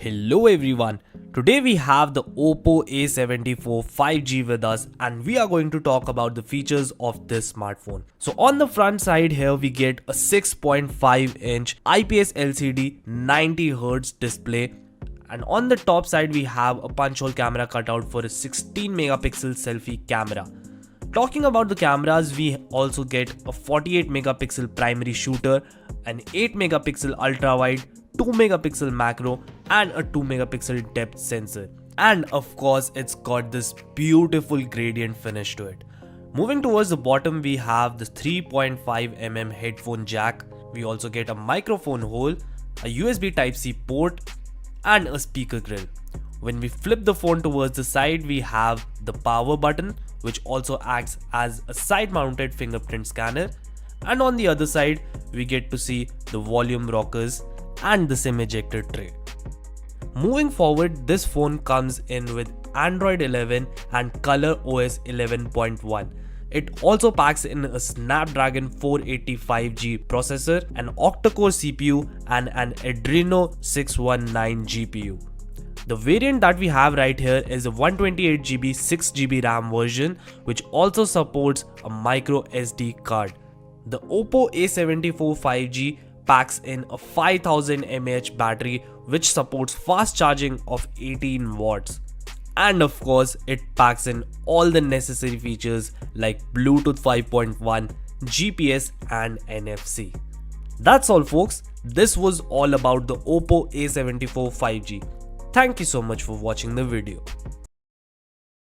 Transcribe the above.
Hello everyone, today we have the Oppo A74 5G with us and we are going to talk about the features of this smartphone. So on the front side here we get a 6.5 inch IPS LCD 90Hz display, and on the top side we have a punch hole camera cutout for a 16 megapixel selfie camera. Talking about the cameras, we also get a 48 megapixel primary shooter, an 8 megapixel ultra wide, 2 megapixel macro and a 2 megapixel depth sensor, and of course it's got this beautiful gradient finish to it. Moving towards the bottom, we have the 3.5mm headphone jack. We also get a microphone hole, a USB Type-C port and a speaker grill. When we flip the phone towards the side, we have the power button, which also acts as a side mounted fingerprint scanner, and on the other side we get to see the volume rockers and the SIM ejector tray. Moving forward, this phone comes in with Android 11 and Color OS 11.1. It also packs in a Snapdragon 485G processor, an octa-core CPU and an Adreno 619 GPU. The variant that we have right here is a 128GB 6GB RAM version, which also supports a micro SD card. The Oppo A74 5G packs in a 5000 mAh battery which supports fast charging of 18 watts. And of course, it packs in all the necessary features like Bluetooth 5.1, GPS and NFC. That's all folks, this was all about the Oppo A74 5G. Thank you so much for watching the video.